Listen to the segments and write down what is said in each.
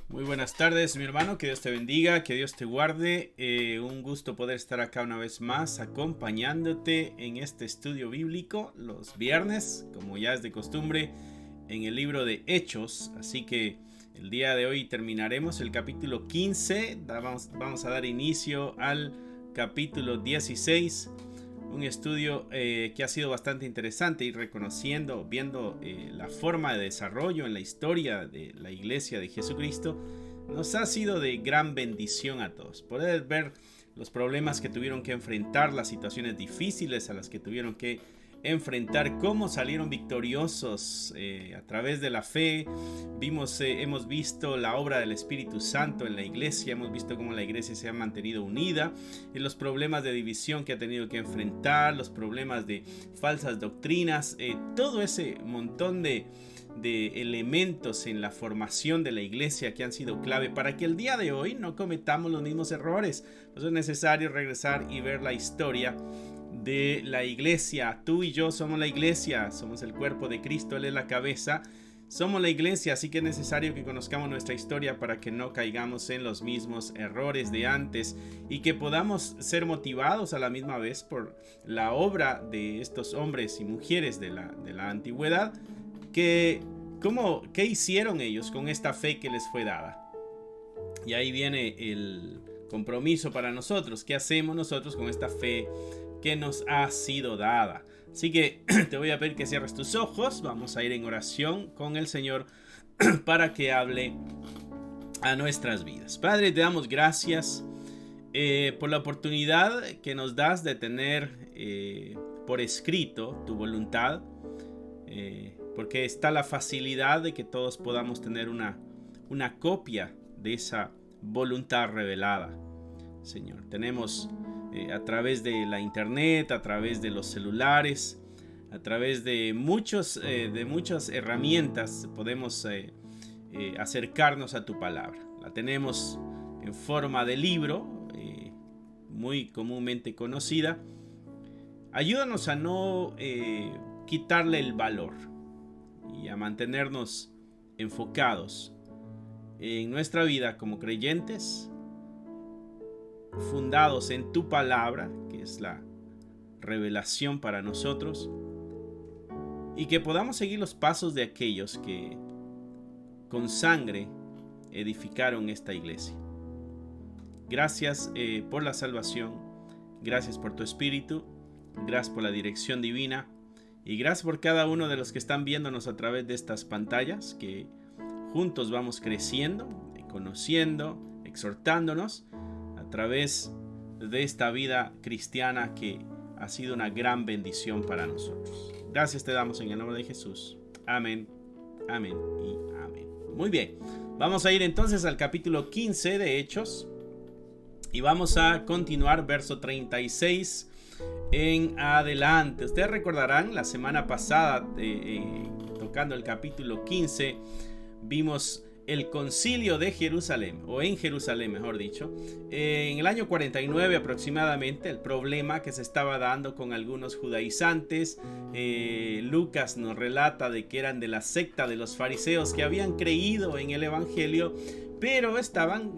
Muy buenas tardes, mi hermano, que Dios te bendiga, que Dios te guarde. Un gusto poder estar acá una vez más acompañándote en este estudio bíblico los viernes, como ya es de costumbre, en el libro de Hechos. Así que el día de hoy terminaremos el capítulo 15, vamos a dar inicio al capítulo 16. Un estudio que ha sido bastante interesante y viendo la forma de desarrollo en la historia de la iglesia de Jesucristo, nos ha sido de gran bendición a todos. Poder ver los problemas que tuvieron que enfrentar, las situaciones difíciles a las que tuvieron que enfrentar, cómo salieron victoriosos a través de la fe. Hemos visto la obra del Espíritu Santo en la iglesia, hemos visto cómo la iglesia se ha mantenido unida, y los problemas de división que ha tenido que enfrentar, los problemas de falsas doctrinas, todo ese montón de elementos en la formación de la iglesia que han sido clave para que el día de hoy no cometamos los mismos errores. Por eso es necesario regresar y ver la historia de la iglesia. Tú y yo somos la iglesia, somos el cuerpo de Cristo, Él es la cabeza. Somos la iglesia, así que es necesario que conozcamos nuestra historia para que no caigamos en los mismos errores de antes y que podamos ser motivados a la misma vez por la obra de estos hombres y mujeres de la antigüedad. ¿Qué hicieron ellos con esta fe que les fue dada? Y ahí viene el compromiso para nosotros. ¿Qué hacemos nosotros con esta fe que nos ha sido dada? Así que te voy a pedir que cierres tus ojos. Vamos a ir en oración con el Señor para que hable a nuestras vidas. Padre, te damos gracias por la oportunidad que nos das de tener por escrito tu voluntad, porque está la facilidad de que todos podamos tener una copia de esa voluntad revelada. Señor, tenemos a través de la internet, a través de los celulares, a través de muchas herramientas podemos acercarnos a tu palabra. La tenemos en forma de libro, muy comúnmente conocida. Ayúdanos a no quitarle el valor y a mantenernos enfocados en nuestra vida como creyentes, fundados en tu palabra, que es la revelación para nosotros, y que podamos seguir los pasos de aquellos que con sangre edificaron esta iglesia. Gracias por la salvación, gracias por tu espíritu, gracias por la dirección divina y gracias por cada uno de los que están viéndonos a través de estas pantallas, que juntos vamos creciendo, conociendo, exhortándonos a través de esta vida cristiana que ha sido una gran bendición para nosotros. Gracias te damos en el nombre de Jesús. Amén, amén y amén. Muy bien, vamos a ir entonces al capítulo 15 de Hechos y vamos a continuar verso 36 en adelante. Ustedes recordarán la semana pasada, tocando el capítulo 15, vimos el concilio de Jerusalén, o en Jerusalén mejor dicho, en el año 49 aproximadamente, el problema que se estaba dando con algunos judaizantes. Lucas nos relata de que eran de la secta de los fariseos que habían creído en el evangelio, pero estaban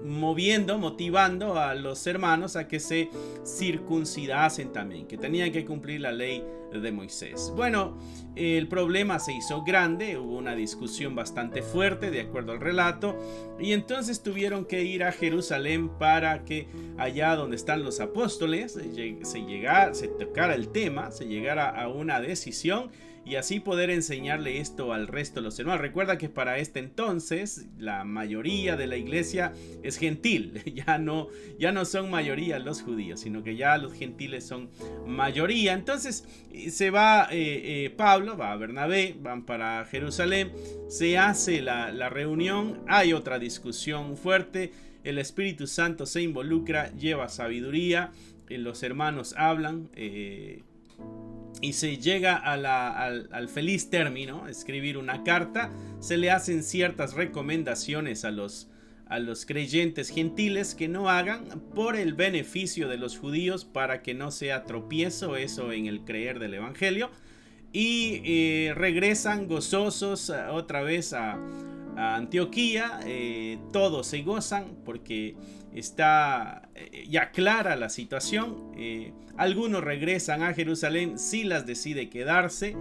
motivando a los hermanos a que se circuncidasen también, que tenían que cumplir la ley de Moisés. Bueno, el problema se hizo grande, hubo una discusión bastante fuerte de acuerdo al relato, y entonces tuvieron que ir a Jerusalén para que allá donde están los apóstoles se tocara el tema, se llegara a una decisión y así poder enseñarle esto al resto de los hermanos. Recuerda que para este entonces la mayoría de la iglesia es gentil, ya no son mayoría los judíos, sino que ya los gentiles son mayoría. Entonces se va Pablo, va Bernabé, van para Jerusalén, se hace la reunión, hay otra discusión fuerte, el Espíritu Santo se involucra, lleva sabiduría, los hermanos hablan, y se llega al feliz término, escribir una carta. Se le hacen ciertas recomendaciones a los creyentes gentiles que no hagan por el beneficio de los judíos, para que no sea tropiezo eso en el creer del evangelio, y regresan gozosos otra vez a Antioquía, todos se gozan porque está ya clara la situación. Algunos regresan a Jerusalén, Silas decide quedarse,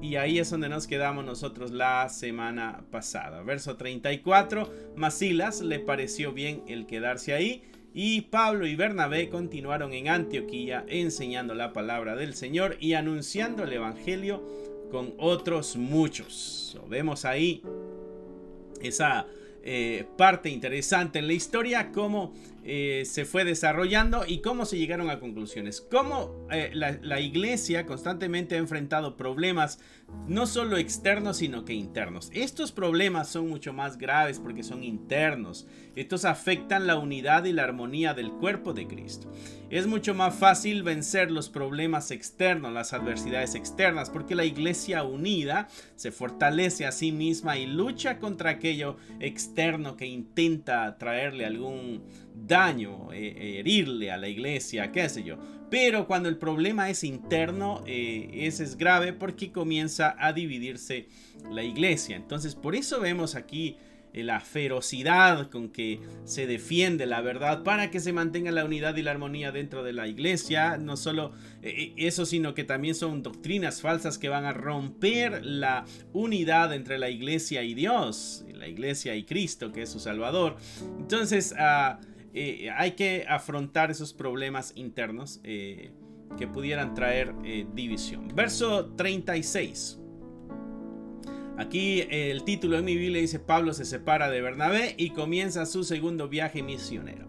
y ahí es donde nos quedamos nosotros la semana pasada. Verso 34, mas Silas le pareció bien el quedarse ahí, y Pablo y Bernabé continuaron en Antioquía enseñando la palabra del Señor y anunciando el evangelio con otros muchos. Vemos ahí esa parte interesante en la historia, cómo se fue desarrollando y cómo se llegaron a conclusiones. Cómo la iglesia constantemente ha enfrentado problemas no solo externos sino que internos. Estos problemas son mucho más graves porque son internos. Estos afectan la unidad y la armonía del cuerpo de Cristo. Es mucho más fácil vencer los problemas externos, las adversidades externas, porque la iglesia unida se fortalece a sí misma y lucha contra aquello externo que intenta traerle algún daño, herirle a la iglesia, qué sé yo. Pero cuando el problema es interno, ese es grave porque comienza a dividirse la iglesia. Entonces, por eso vemos aquí la ferocidad con que se defiende la verdad para que se mantenga la unidad y la armonía dentro de la iglesia. No solo eso, sino que también son doctrinas falsas que van a romper la unidad entre la iglesia y Dios, la iglesia y Cristo, que es su Salvador. Entonces hay que afrontar esos problemas internos que pudieran traer división. Verso 36. Aquí el título de mi Biblia dice: Pablo se separa de Bernabé y comienza su segundo viaje misionero.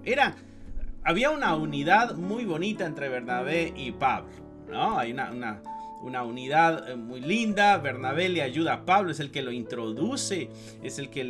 Había una unidad muy bonita entre Bernabé y Pablo, ¿no? Hay una unidad muy linda. Bernabé le ayuda a Pablo, es el que lo introduce, es el que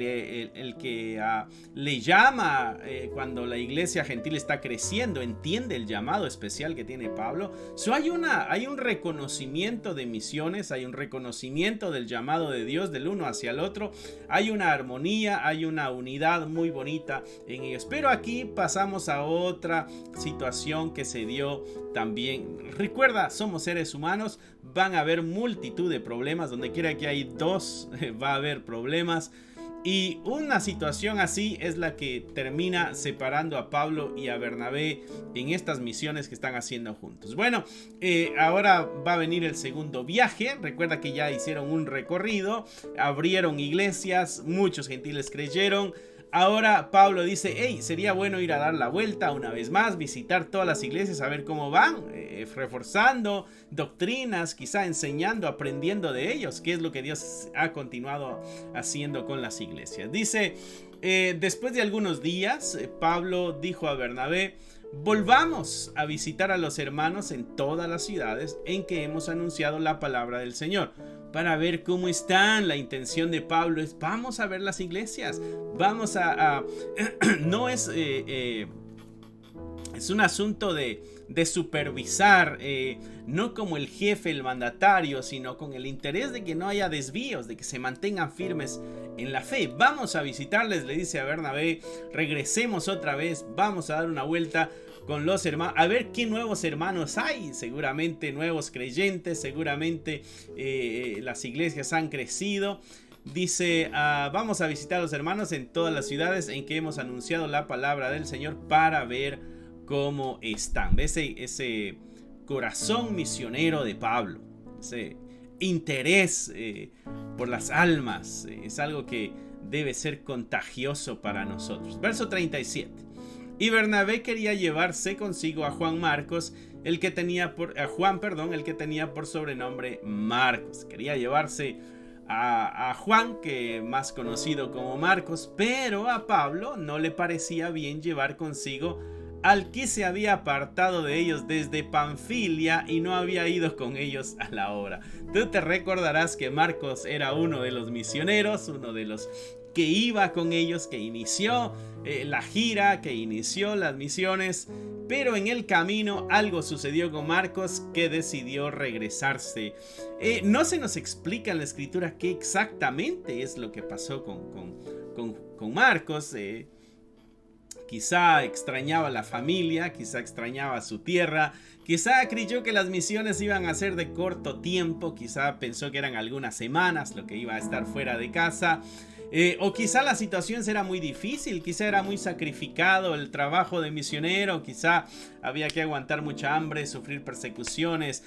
le llama cuando la iglesia gentil está creciendo, entiende el llamado especial que tiene Pablo. Hay un reconocimiento de misiones, hay un reconocimiento del llamado de Dios del uno hacia el otro, hay una armonía, hay una unidad muy bonita en ellos. Pero aquí pasamos a otra situación que se dio también. Recuerda, somos seres humanos, van a haber multitud de problemas, donde quiera que hay dos va a haber problemas, y una situación así es la que termina separando a Pablo y a Bernabé en estas misiones que están haciendo juntos. Bueno, ahora va a venir el segundo viaje. Recuerda que ya hicieron un recorrido, abrieron iglesias, muchos gentiles creyeron. Ahora Pablo dice: hey, sería bueno ir a dar la vuelta una vez más, visitar todas las iglesias, a ver cómo van, reforzando doctrinas, quizá enseñando, aprendiendo de ellos, qué es lo que Dios ha continuado haciendo con las iglesias. Dice, después de algunos días, Pablo dijo a Bernabé: volvamos a visitar a los hermanos en todas las ciudades en que hemos anunciado la palabra del Señor, para ver cómo están. La intención de Pablo es: vamos a ver las iglesias, vamos no es un asunto de supervisar, no como el jefe, el mandatario, sino con el interés de que no haya desvíos, de que se mantengan firmes en la fe. Vamos a visitarles, le dice a Bernabé, regresemos otra vez, vamos a dar una vuelta con los hermanos, a ver qué nuevos hermanos hay. Seguramente nuevos creyentes, seguramente las iglesias han crecido. Dice, vamos a visitar a los hermanos en todas las ciudades en que hemos anunciado la palabra del Señor, para ver cómo están. Ese corazón misionero de Pablo, ese interés por las almas, es algo que debe ser contagioso para nosotros. Verso 37. Y Bernabé quería llevarse consigo a Juan Marcos, el que tenía por sobrenombre Marcos. Quería llevarse a Juan, que más conocido como Marcos, pero a Pablo no le parecía bien llevar consigo al que se había apartado de ellos desde Panfilia y no había ido con ellos a la obra. Tú te recordarás que Marcos era uno de los misioneros, uno de los que iba con ellos, que inició la gira, que inició las misiones, pero en el camino algo sucedió con Marcos, que decidió regresarse. No se nos explica en la escritura qué exactamente es lo que pasó con Marcos. Quizá extrañaba la familia, quizá extrañaba su tierra, quizá creyó que las misiones iban a ser de corto tiempo, quizá pensó que eran algunas semanas lo que iba a estar fuera de casa. O quizá la situación era muy difícil, quizá era muy sacrificado el trabajo de misionero, quizá había que aguantar mucha hambre, sufrir persecuciones,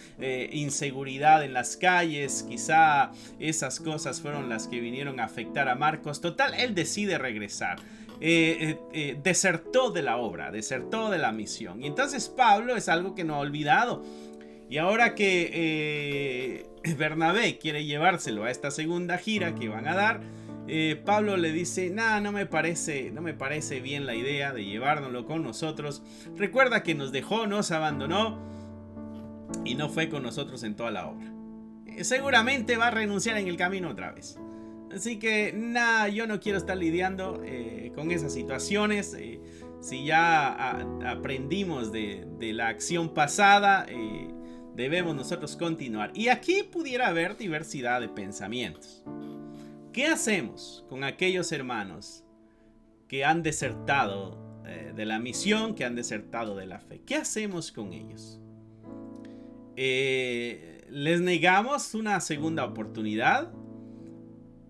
inseguridad en las calles, quizá esas cosas fueron las que vinieron a afectar a Marcos. Total, él decide regresar. Desertó de la obra, desertó de la misión. Y entonces Pablo es algo que no ha olvidado. Y ahora que Bernabé quiere llevárselo a esta segunda gira que van a dar, Pablo le dice: no me parece bien la idea de llevárnoslo con nosotros. Recuerda que nos dejó, nos abandonó y no fue con nosotros en toda la obra. Seguramente va a renunciar en el camino otra vez. Así que yo no quiero estar lidiando con esas situaciones. Si ya aprendimos de la acción pasada, debemos nosotros continuar. Y aquí pudiera haber diversidad de pensamientos. ¿Qué hacemos con aquellos hermanos que han desertado de la misión, que han desertado de la fe? ¿Qué hacemos con ellos? ¿Les negamos una segunda oportunidad?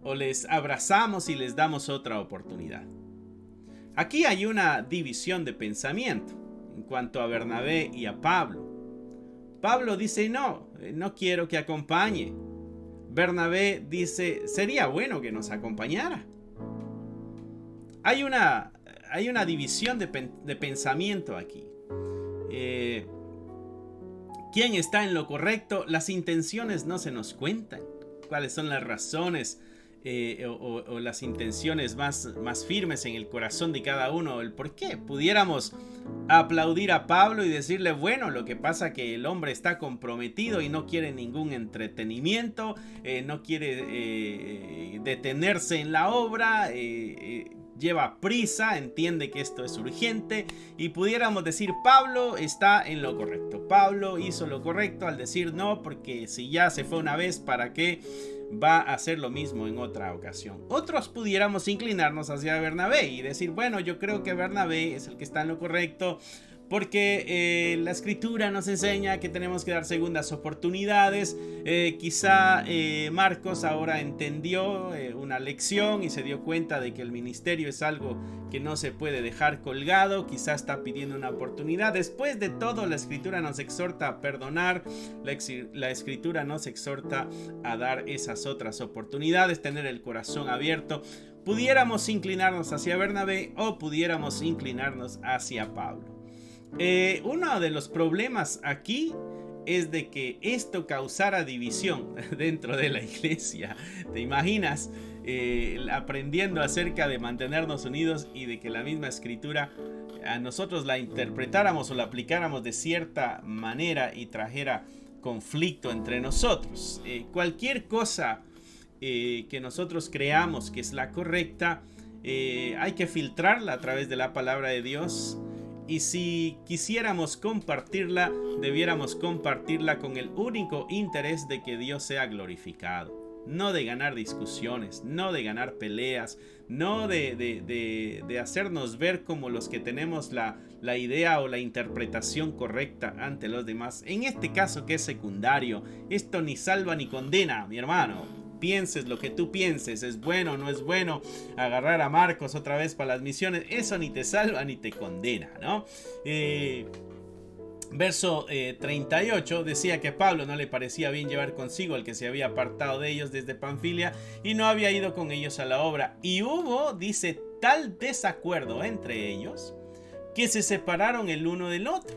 ¿O les abrazamos y les damos otra oportunidad? Aquí hay una división de pensamiento en cuanto a Bernabé y a Pablo. Pablo dice: no quiero que acompañe. Bernabé dice: sería bueno que nos acompañara. Hay una división de pensamiento aquí. ¿Quién está en lo correcto? Las intenciones no se nos cuentan. ¿Cuáles son las razones o las intenciones más firmes en el corazón de cada uno? El por qué. Pudiéramos aplaudir a Pablo y decirle: bueno, lo que pasa que el hombre está comprometido y no quiere ningún entretenimiento, no quiere detenerse en la obra, lleva prisa, entiende que esto es urgente, y pudiéramos decir: Pablo está en lo correcto, Pablo hizo lo correcto al decir no, porque si ya se fue una vez, ¿para qué va a hacer lo mismo en otra ocasión? Otros pudiéramos inclinarnos hacia Bernabé y decir: bueno, yo creo que Bernabé es el que está en lo correcto, porque la escritura nos enseña que tenemos que dar segundas oportunidades. Quizá Marcos ahora entendió una lección y se dio cuenta de que el ministerio es algo que no se puede dejar colgado. Quizá está pidiendo una oportunidad. Después de todo, la escritura nos exhorta a perdonar, la escritura nos exhorta a dar esas otras oportunidades, tener el corazón abierto. Pudiéramos inclinarnos hacia Bernabé o pudiéramos inclinarnos hacia Pablo. Uno de los problemas aquí es de que esto causara división dentro de la iglesia. ¿Te imaginas? Aprendiendo acerca de mantenernos unidos y de que la misma escritura a nosotros la interpretáramos o la aplicáramos de cierta manera y trajera conflicto entre nosotros. Cualquier cosa que nosotros creamos que es la correcta, hay que filtrarla a través de la palabra de Dios. Y si quisiéramos compartirla, debiéramos compartirla con el único interés de que Dios sea glorificado. No de ganar discusiones, no de ganar peleas, no de hacernos ver como los que tenemos la idea o la interpretación correcta ante los demás. En este caso, que es secundario, esto ni salva ni condena, mi hermano. Pienses lo que tú pienses, es bueno o no es bueno agarrar a Marcos otra vez para las misiones, eso ni te salva ni te condena, ¿no? Verso 38 decía que a Pablo no le parecía bien llevar consigo al que se había apartado de ellos desde Panfilia y no había ido con ellos a la obra. Y hubo, dice, tal desacuerdo entre ellos que se separaron el uno del otro.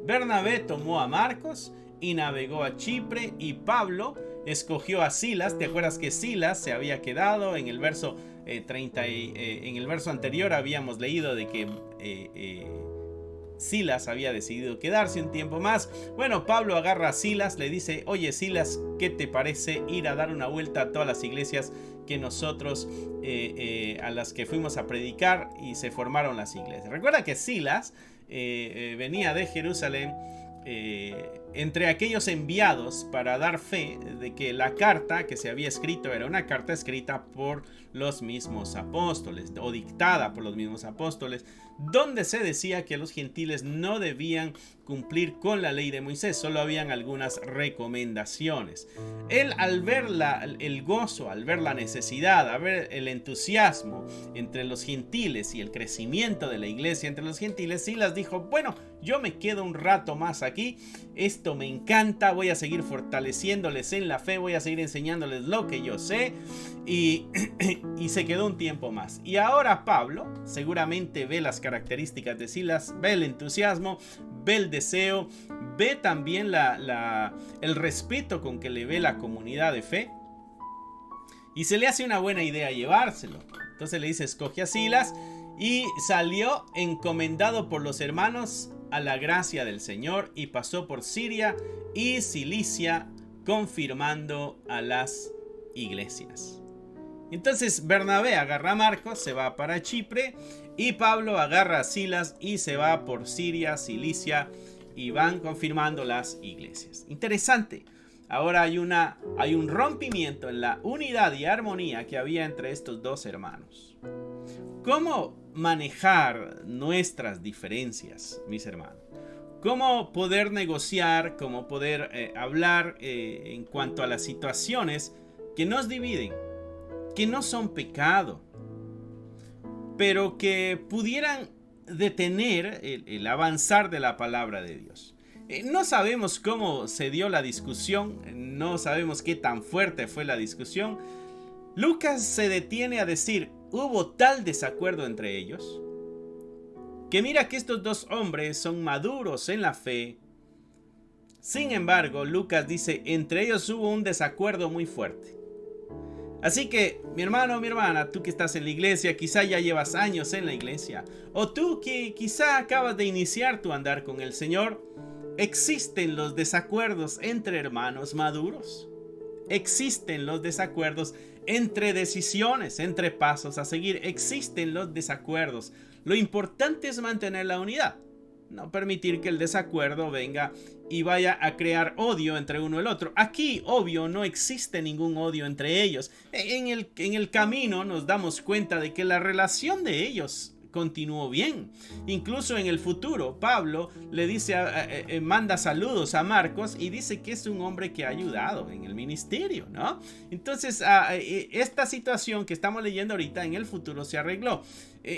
Bernabé tomó a Marcos y navegó a Chipre, y Pablo escogió a Silas. ¿Te acuerdas que Silas se había quedado? En el verso 30 en el verso anterior habíamos leído de que Silas había decidido quedarse un tiempo más. Bueno, Pablo agarra a Silas, le dice: oye Silas, ¿qué te parece ir a dar una vuelta a todas las iglesias que nosotros a las que fuimos a predicar? Y se formaron las iglesias. Recuerda que Silas venía de Jerusalén entre aquellos enviados para dar fe de que la carta que se había escrito era una carta escrita por los mismos apóstoles o dictada por los mismos apóstoles, donde se decía que los gentiles no debían cumplir con la ley de Moisés, solo habían algunas recomendaciones. Él, al ver el gozo, al ver la necesidad, al ver el entusiasmo entre los gentiles y el crecimiento de la iglesia entre los gentiles, Silas dijo: bueno, yo me quedo un rato más aquí, esto me encanta, voy a seguir fortaleciéndoles en la fe, voy a seguir enseñándoles lo que yo sé, y se quedó un tiempo más. Y ahora Pablo seguramente ve las características de Silas, ve el entusiasmo, ve el deseo, ve también el respeto con que le ve la comunidad de fe, y se le hace una buena idea llevárselo. Entonces le dice: escoge a Silas, y salió encomendado por los hermanos a la gracia del Señor, y pasó por Siria y Cilicia, confirmando a las iglesias. Entonces Bernabé agarra a Marcos, se va para Chipre, y Pablo agarra a Silas y se va por Siria, Cilicia, y van confirmando las iglesias. Interesante. Ahora hay un rompimiento en la unidad y armonía que había entre estos dos hermanos. ¿Cómo manejar nuestras diferencias, mis hermanos? ¿Cómo poder negociar, cómo poder hablar en cuanto a las situaciones que nos dividen, que no son pecado, pero que pudieran detener el avanzar de la palabra de Dios? No sabemos cómo se dio la discusión, no sabemos qué tan fuerte fue la discusión. Lucas se detiene a decir: hubo tal desacuerdo entre ellos, que mira que estos dos hombres son maduros en la fe. Sin embargo, Lucas dice: entre ellos hubo un desacuerdo muy fuerte. Así que, mi hermano, mi hermana, tú que estás en la iglesia, quizá ya llevas años en la iglesia, o tú que quizá acabas de iniciar tu andar con el Señor, existen los desacuerdos entre hermanos maduros. Existen los desacuerdos entre decisiones, entre pasos a seguir. Existen los desacuerdos. Lo importante es mantener la unidad. No permitir que el desacuerdo venga y vaya a crear odio entre uno y el otro. Aquí, obvio, no existe ningún odio entre ellos. En el camino nos damos cuenta de que la relación de ellos continuó bien. Incluso en el futuro, Pablo le dice, manda saludos a Marcos y dice que es un hombre que ha ayudado en el ministerio, ¿no? Entonces, esta situación que estamos leyendo ahorita en el futuro se arregló.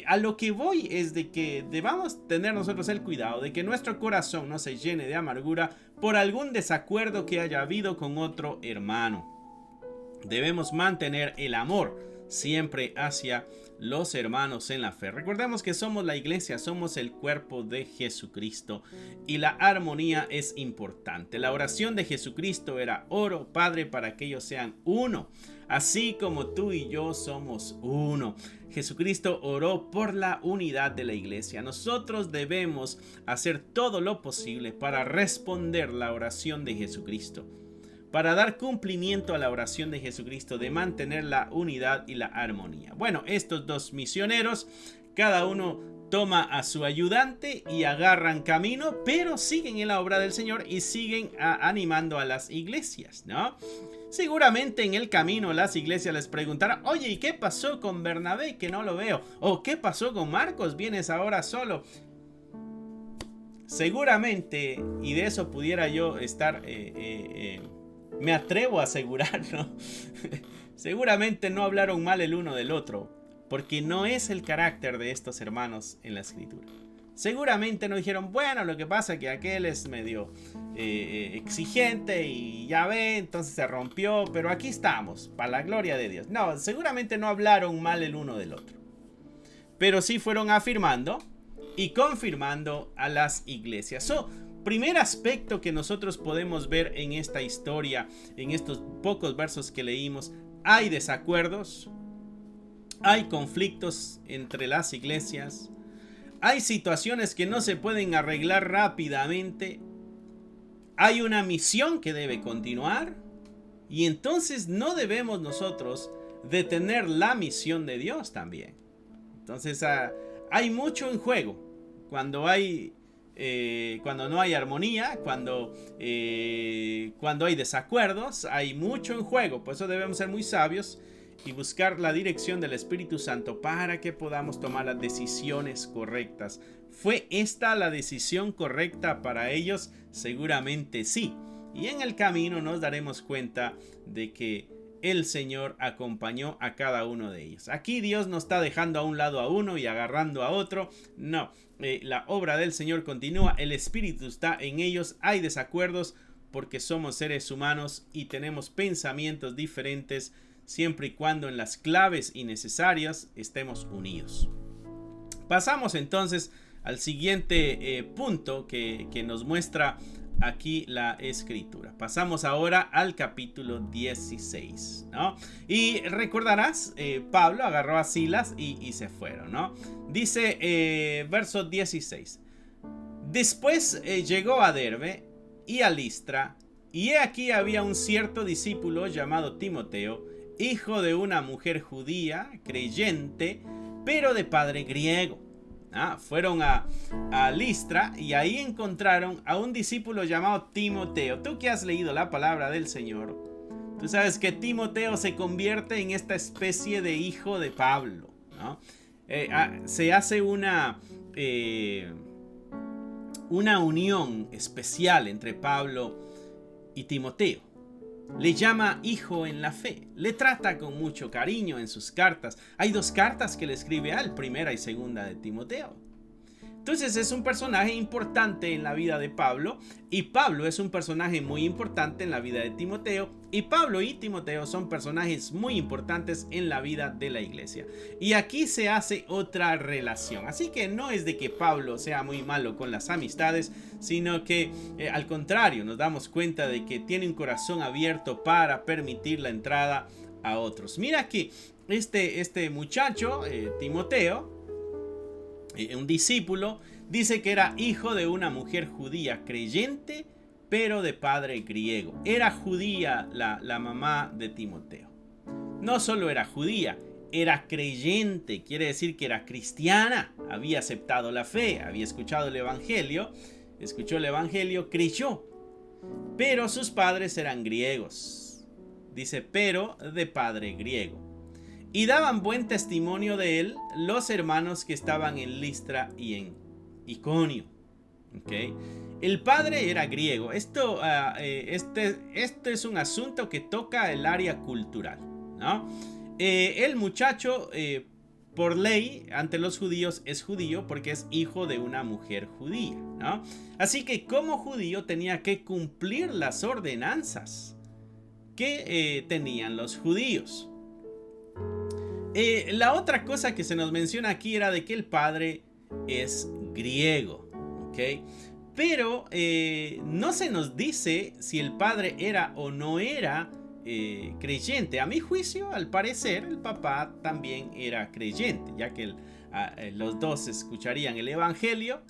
A lo que voy es de que debamos tener nosotros el cuidado de que nuestro corazón no se llene de amargura por algún desacuerdo que haya habido con otro hermano. Debemos mantener el amor siempre hacia los hermanos en la fe. Recordemos que somos la iglesia, somos el cuerpo de Jesucristo, y la armonía es importante. La oración de Jesucristo era: oro, Padre, para que ellos sean uno, así como tú y yo somos uno. Jesucristo oró por la unidad de la iglesia. Nosotros debemos hacer todo lo posible para responder la oración de Jesucristo, para dar cumplimiento a la oración de Jesucristo de mantener la unidad y la armonía. Bueno, estos dos misioneros, cada uno toma a su ayudante y agarran camino, pero siguen en la obra del Señor y siguen animando a las iglesias, ¿no? Seguramente en el camino las iglesias les preguntarán: oye, ¿y qué pasó con Bernabé, que no lo veo? ¿O qué pasó con Marcos? ¿Vienes ahora solo? Seguramente, y de eso pudiera yo estar... me atrevo a asegurarlo. Seguramente no hablaron mal el uno del otro, porque no es el carácter de estos hermanos en la escritura. Seguramente no dijeron: bueno, lo que pasa es que aquel es medio exigente y ya ve, entonces se rompió, pero aquí estamos, para la gloria de Dios. No, seguramente no hablaron mal el uno del otro, pero sí fueron afirmando y confirmando a las iglesias. Primer aspecto que nosotros podemos ver en esta historia, en estos pocos versos que leímos: hay desacuerdos, hay conflictos entre las iglesias, hay situaciones que no se pueden arreglar rápidamente, hay una misión que debe continuar, y entonces no debemos nosotros detener la misión de Dios también. Entonces hay mucho en juego cuando hay cuando no hay armonía, cuando hay desacuerdos, hay mucho en juego. Por eso debemos ser muy sabios y buscar la dirección del Espíritu Santo para que podamos tomar las decisiones correctas. ¿Fue esta la decisión correcta para ellos? Seguramente sí. Y en el camino nos daremos cuenta de que el Señor acompañó a cada uno de ellos. Aquí Dios no está dejando a un lado a uno y agarrando a otro. No, la obra del Señor continúa. El Espíritu está en ellos. Hay desacuerdos porque somos seres humanos y tenemos pensamientos diferentes, siempre y cuando en las claves y necesarias estemos unidos. Pasamos entonces al siguiente punto que nos muestra aquí la escritura. Pasamos ahora al capítulo 16, ¿no? Y recordarás, Pablo agarró a Silas y se fueron, ¿no? Dice verso 16. Después llegó a Derbe y a Listra, y he aquí había un cierto discípulo llamado Timoteo, hijo de una mujer judía, creyente, pero de padre griego. Fueron a Listra y ahí encontraron a un discípulo llamado Timoteo. Tú que has leído la palabra del Señor, tú sabes que Timoteo se convierte en esta especie de hijo de Pablo, ¿no? Se hace una unión especial entre Pablo y Timoteo. Le llama hijo en la fe, le trata con mucho cariño en sus cartas. Hay 2 cartas que le escribe a él, primera y segunda de Timoteo. Entonces es un personaje importante en la vida de Pablo, y Pablo es un personaje muy importante en la vida de Timoteo, y Pablo y Timoteo son personajes muy importantes en la vida de la iglesia. Y aquí se hace otra relación, así que no es de que Pablo sea muy malo con las amistades, sino que al contrario, nos damos cuenta de que tiene un corazón abierto para permitir la entrada a otros. Mira aquí, este muchacho, Timoteo, un discípulo, dice que era hijo de una mujer judía creyente, pero de padre griego. Era judía la mamá de Timoteo. No solo era judía, era creyente, quiere decir que era cristiana, había aceptado la fe, había escuchado el evangelio, creyó, pero sus padres eran griegos. Dice, pero de padre griego. Y daban buen testimonio de él los hermanos que estaban en Listra y en Iconio. ¿Okay? El padre era griego. Este es un asunto que toca el área cultural, ¿no? El muchacho, por ley, ante los judíos es judío porque es hijo de una mujer judía, ¿no? Así que como judío tenía que cumplir las ordenanzas que tenían los judíos. La otra cosa que se nos menciona aquí era de que el padre es griego, ¿ok? Pero no se nos dice si el padre era o no era creyente. A mi juicio, al parecer, el papá también era creyente, ya que los dos escucharían el evangelio,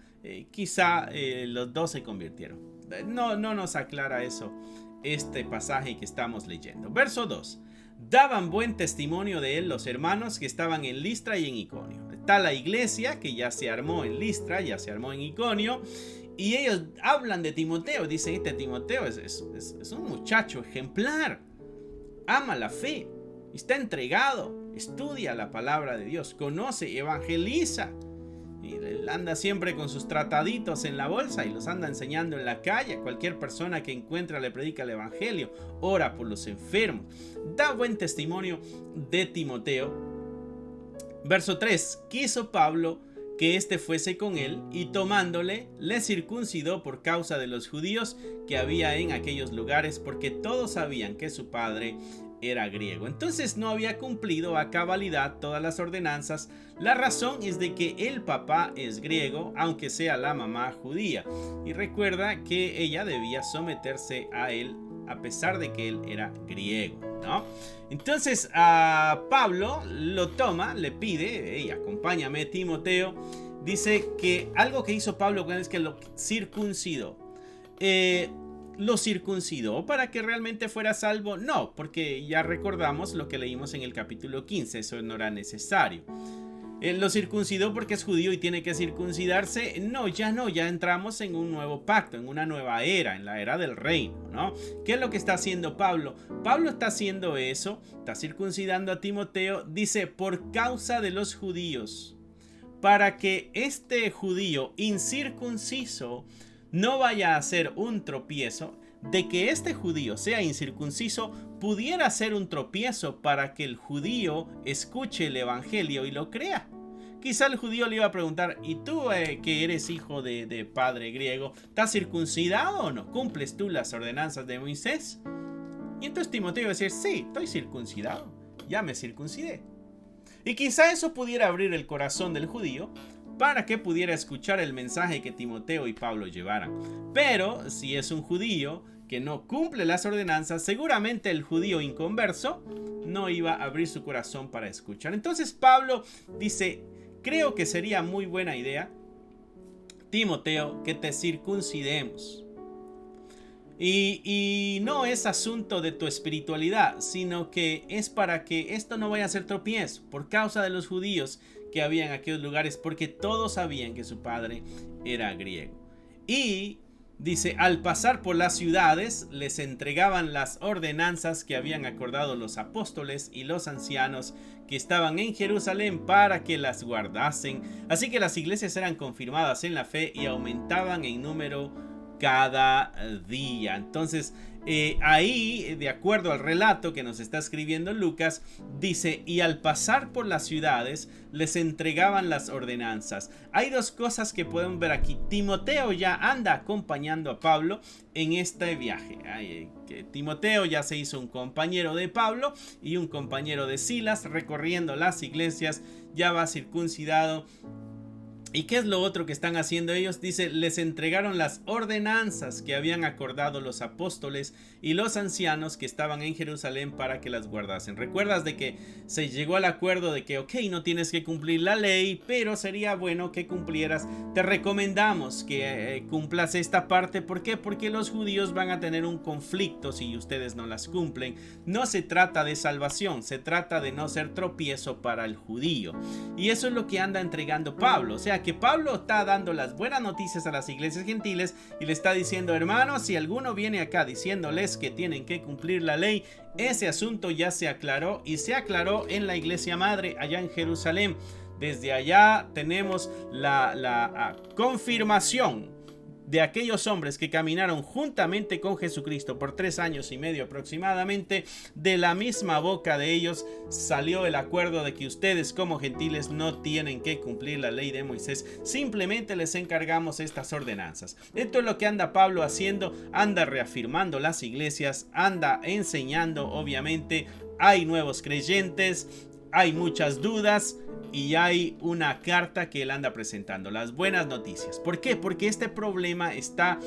quizá los dos se convirtieron. No nos aclara eso este pasaje que estamos leyendo. Verso 2. Daban buen testimonio de él los hermanos que estaban en Listra y en Iconio. Está la iglesia que ya se armó en Listra, ya se armó en Iconio, y ellos hablan de Timoteo. Dicen, este Timoteo es un muchacho ejemplar, ama la fe, está entregado, estudia la palabra de Dios, conoce, evangeliza. Y él anda siempre con sus trataditos en la bolsa y los anda enseñando en la calle. Cualquier persona que encuentra le predica el evangelio, ora por los enfermos. Da buen testimonio de Timoteo. Verso 3. Quiso Pablo que éste fuese con él, y tomándole, le circuncidó por causa de los judíos que había en aquellos lugares, porque todos sabían que su padre era griego. Entonces no había cumplido a cabalidad todas las ordenanzas. La razón es de que el papá es griego, aunque sea la mamá judía. Y recuerda que ella debía someterse a él a pesar de que él era griego, ¿no? Entonces a Pablo lo toma, le pide, hey, acompáñame Timoteo. Dice que algo que hizo Pablo es que lo circuncidó. ¿Lo circuncidó para que realmente fuera salvo? No, porque ya recordamos lo que leímos en el capítulo 15, eso no era necesario. lo circuncidó porque es judío y tiene que circuncidarse. No, ya entramos en un nuevo pacto, en una nueva era, en la era del reino, ¿no? ¿Qué es lo que está haciendo Pablo? Pablo está haciendo eso, está circuncidando a Timoteo, dice, por causa de los judíos, para que este judío incircunciso no vaya a ser un tropiezo. De que este judío sea incircunciso pudiera ser un tropiezo para que el judío escuche el evangelio y lo crea. Quizá el judío le iba a preguntar, ¿y tú que eres hijo de padre griego, estás circuncidado o no? ¿Cumples tú las ordenanzas de Moisés? Y entonces Timoteo iba a decir, sí, estoy circuncidado, ya me circuncidé. Y quizá eso pudiera abrir el corazón del judío para que pudiera escuchar el mensaje que Timoteo y Pablo llevaran. Pero si es un judío que no cumple las ordenanzas, seguramente el judío inconverso no iba a abrir su corazón para escuchar. Entonces Pablo dice, creo que sería muy buena idea, Timoteo, que te circuncidemos. Y no es asunto de tu espiritualidad, sino que es para que esto no vaya a ser tropiezo por causa de los judíos que había en aquellos lugares, porque todos sabían que su padre era griego. Y dice, al pasar por las ciudades les entregaban las ordenanzas que habían acordado los apóstoles y los ancianos que estaban en Jerusalén para que las guardasen. Así que las iglesias eran confirmadas en la fe y aumentaban en número cada día. Entonces ahí, de acuerdo al relato que nos está escribiendo Lucas, dice, y al pasar por las ciudades les entregaban las ordenanzas. Hay dos cosas que podemos ver aquí. Timoteo ya anda acompañando a Pablo en este viaje. Timoteo ya se hizo un compañero de Pablo y un compañero de Silas, recorriendo las iglesias, ya va circuncidado. ¿Y qué es lo otro que están haciendo ellos? Dice, les entregaron las ordenanzas que habían acordado los apóstoles y los ancianos que estaban en Jerusalén para que las guardasen. ¿Recuerdas de que se llegó al acuerdo de que, ok, no tienes que cumplir la ley, pero sería bueno que cumplieras? Te recomendamos que cumplas esta parte. ¿Por qué? Porque los judíos van a tener un conflicto si ustedes no las cumplen. No se trata de salvación, se trata de no ser tropiezo para el judío. Y eso es lo que anda entregando Pablo. O sea, que Pablo está dando las buenas noticias a las iglesias gentiles y le está diciendo, hermanos, si alguno viene acá diciéndoles que tienen que cumplir la ley, ese asunto ya se aclaró y se aclaró en la iglesia madre allá en Jerusalén. Desde allá tenemos la confirmación de aquellos hombres que caminaron juntamente con Jesucristo por 3 años y medio aproximadamente. De la misma boca de ellos salió el acuerdo de que ustedes como gentiles no tienen que cumplir la ley de Moisés, simplemente les encargamos estas ordenanzas. Esto es lo que anda Pablo haciendo, anda reafirmando las iglesias, anda enseñando. Obviamente hay nuevos creyentes, hay muchas dudas y hay una carta que él anda presentando, las buenas noticias. ¿Por qué? Porque este problema está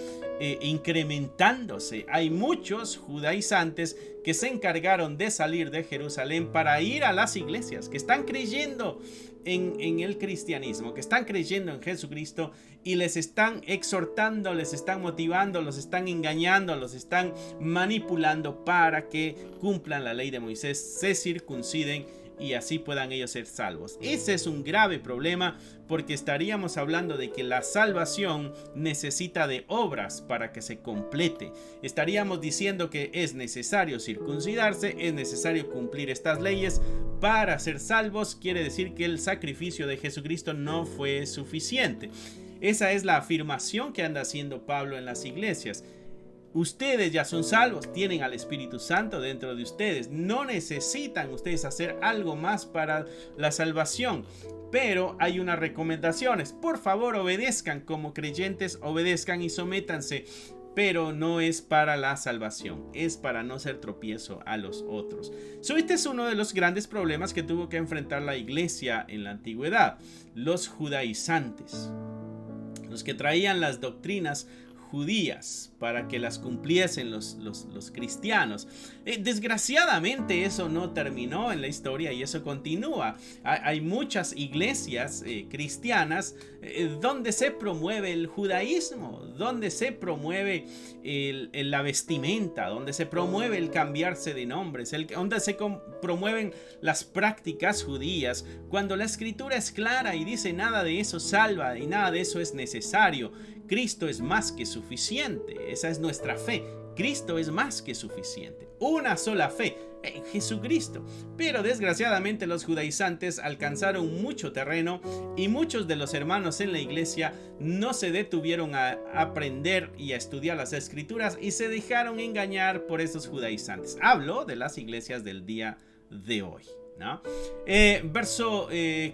incrementándose. Hay muchos judaizantes que se encargaron de salir de Jerusalén para ir a las iglesias, que están creyendo en el cristianismo, que están creyendo en Jesucristo y les están exhortando, les están motivando, los están engañando, los están manipulando para que cumplan la ley de Moisés, se circunciden y así puedan ellos ser salvos. Ese es un grave problema, porque estaríamos hablando de que la salvación necesita de obras para que se complete. Estaríamos diciendo que es necesario circuncidarse, es necesario cumplir estas leyes para ser salvos. Quiere decir que el sacrificio de Jesucristo no fue suficiente. Esa es la afirmación que anda haciendo Pablo en las iglesias. Ustedes ya son salvos, tienen al Espíritu Santo dentro de ustedes. No necesitan ustedes hacer algo más para la salvación. Pero hay unas recomendaciones. Por favor, obedezcan como creyentes, obedezcan y sométanse. Pero no es para la salvación, es para no ser tropiezo a los otros. Este es uno de los grandes problemas que tuvo que enfrentar la iglesia en la antigüedad. Los judaizantes, los que traían las doctrinas judías para que las cumpliesen los cristianos. Desgraciadamente eso no terminó en la historia y eso continúa. Hay muchas iglesias cristianas donde se promueve el judaísmo, donde se promueve la vestimenta, donde se promueve el cambiarse de nombres, donde se promueven las prácticas judías, cuando la escritura es clara y dice nada de eso salva y nada de eso es necesario. Cristo es más que suficiente. Esa es nuestra fe. Cristo es más que suficiente. Una sola fe en Jesucristo. Pero desgraciadamente los judaizantes alcanzaron mucho terreno y muchos de los hermanos en la iglesia no se detuvieron a aprender y a estudiar las escrituras y se dejaron engañar por esos judaizantes. Hablo de las iglesias del día de hoy, ¿no? Verso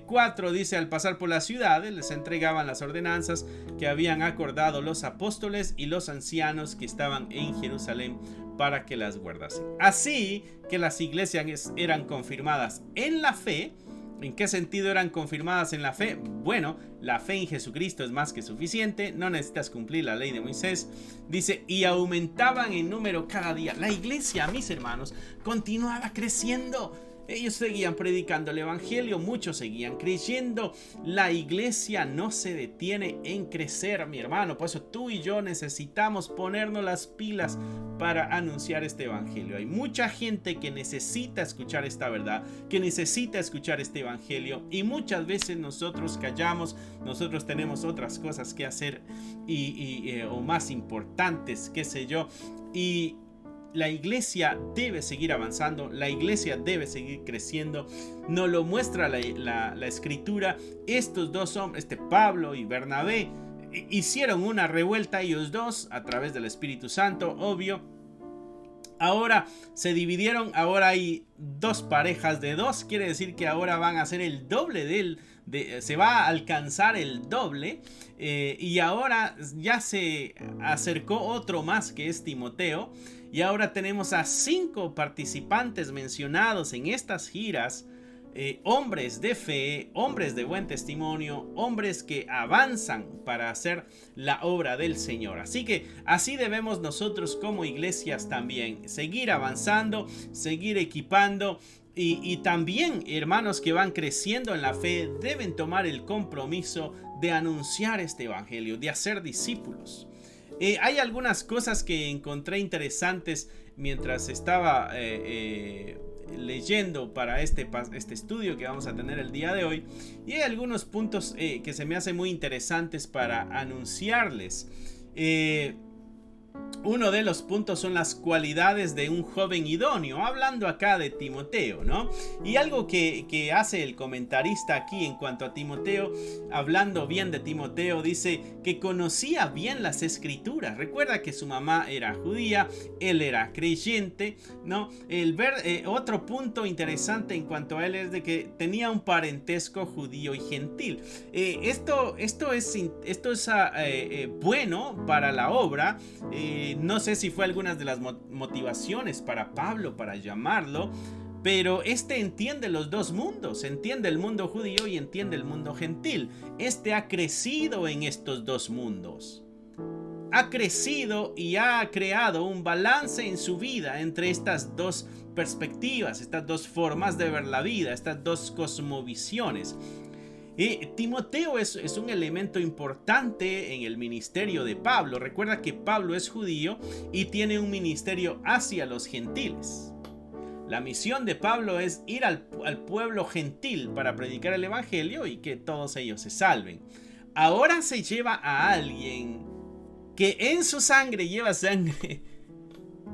4 dice: al pasar por las ciudades les entregaban las ordenanzas que habían acordado los apóstoles y los ancianos que estaban en Jerusalén para que las guardasen. Así que las iglesias eran confirmadas en la fe. ¿En qué sentido eran confirmadas en la fe? Bueno, la fe en Jesucristo es más que suficiente, no necesitas cumplir la ley de Moisés. Dice, y aumentaban en número cada día. La iglesia, mis hermanos, continuaba creciendo. Ellos seguían predicando el evangelio, muchos seguían creyendo. La iglesia no se detiene en crecer, mi hermano. Por eso tú y yo necesitamos ponernos las pilas para anunciar este evangelio. Hay mucha gente que necesita escuchar esta verdad, que necesita escuchar este evangelio, y muchas veces nosotros callamos, nosotros tenemos otras cosas que hacer o más importantes, qué sé yo, y la iglesia debe seguir avanzando, la iglesia debe seguir creciendo. Nos lo muestra la escritura. Estos dos hombres, Pablo y Bernabé, hicieron una revuelta ellos dos a través del Espíritu Santo, obvio. Ahora se dividieron, ahora hay dos parejas de dos, quiere decir que ahora van a ser el doble se va a alcanzar el doble, y ahora ya se acercó otro más, que es Timoteo, y ahora tenemos a 5 participantes mencionados en estas giras, hombres de fe, hombres de buen testimonio, hombres que avanzan para hacer la obra del Señor. Así que así debemos nosotros como iglesias también seguir avanzando, seguir equipando. Y también hermanos que van creciendo en la fe deben tomar el compromiso de anunciar este evangelio, de hacer discípulos. Hay algunas cosas que encontré interesantes mientras estaba leyendo para este estudio que vamos a tener el día de hoy, y hay algunos puntos que se me hacen muy interesantes para anunciarles. Uno de los puntos son las cualidades de un joven idóneo, hablando acá de Timoteo, ¿no? Y algo que hace el comentarista aquí en cuanto a Timoteo, hablando bien de Timoteo, dice que conocía bien las escrituras. Recuerda que su mamá era judía, él era creyente, ¿no? Otro punto interesante en cuanto a él es de que tenía un parentesco judío y gentil. Esto es bueno para la obra. No sé si fue algunas de las motivaciones para Pablo para llamarlo, pero entiende los dos mundos, entiende el mundo judío y entiende el mundo gentil. Ha crecido en estos dos mundos, ha crecido y ha creado un balance en su vida entre estas dos perspectivas, estas dos formas de ver la vida, estas dos cosmovisiones. Timoteo es un elemento importante en el ministerio de Pablo. Recuerda que Pablo es judío y tiene un ministerio hacia los gentiles. La misión de Pablo es ir al pueblo gentil para predicar el evangelio y que todos ellos se salven. Ahora se lleva a alguien que en su sangre lleva sangre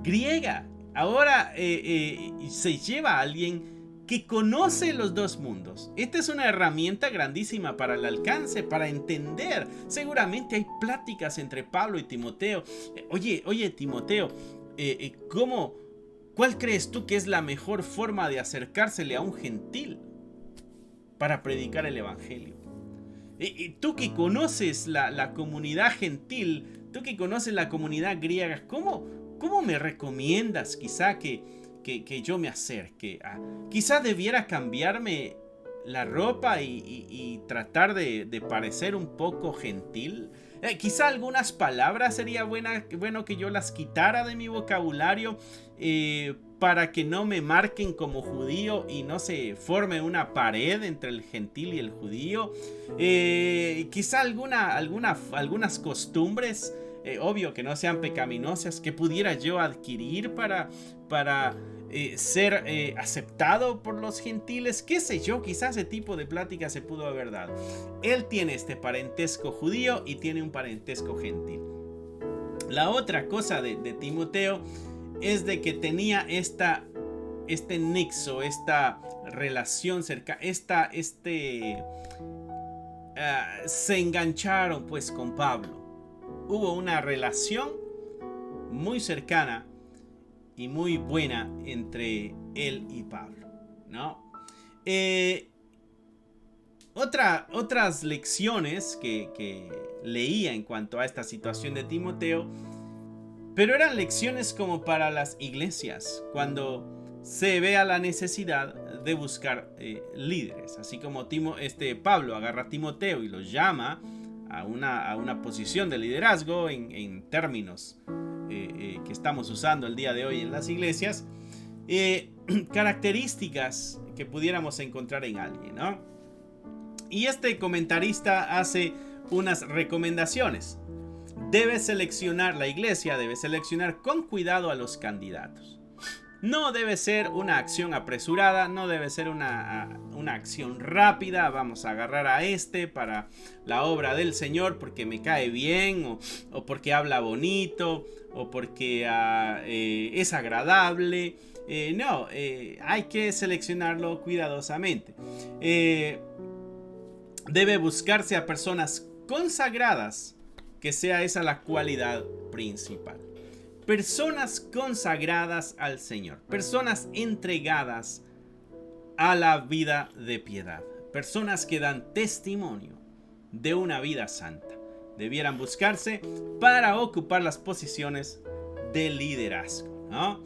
griega. Ahora se lleva a alguien que conoce los dos mundos. Esta es una herramienta grandísima para el alcance, para entender. Seguramente hay pláticas entre Pablo y Timoteo. Oye Timoteo, ¿cuál crees tú que es la mejor forma de acercársele a un gentil para predicar el evangelio? Tú que conoces la comunidad gentil, tú que conoces la comunidad griega, ¿cómo me recomiendas quizá que yo me acerque? Quizá debiera cambiarme la ropa y tratar de parecer un poco gentil. Quizá algunas palabras sería bueno que yo las quitara de mi vocabulario para que no me marquen como judío y no se forme una pared entre el gentil y el judío. Quizá algunas costumbres, obvio que no sean pecaminosas, que pudiera yo adquirir para ser aceptado por los gentiles, qué sé yo, quizás ese tipo de plática se pudo haber dado. Él tiene este parentesco judío y tiene un parentesco gentil. La otra cosa de Timoteo es de que tenía este nexo, esta relación cercana, se engancharon pues con Pablo. Hubo una relación muy cercana y muy buena entre él y Pablo, ¿no? Otras lecciones que leía en cuanto a esta situación de Timoteo, pero eran lecciones como para las iglesias, cuando se vea la necesidad de buscar líderes, así como Pablo agarra a Timoteo y lo llama a una posición de liderazgo en términos que estamos usando el día de hoy en las iglesias, características que pudiéramos encontrar en alguien, ¿no? Y este comentarista hace unas recomendaciones. La iglesia debe seleccionar con cuidado a los candidatos. No debe ser una acción apresurada, no debe ser una acción rápida. Vamos a agarrar a para la obra del Señor porque me cae bien, o porque habla bonito, o porque es agradable. No, hay que seleccionarlo cuidadosamente. Debe buscarse a personas consagradas, que sea esa la cualidad principal. Personas consagradas al Señor, personas entregadas a la vida de piedad, personas que dan testimonio de una vida santa. Debieran buscarse para ocupar las posiciones de liderazgo, ¿no?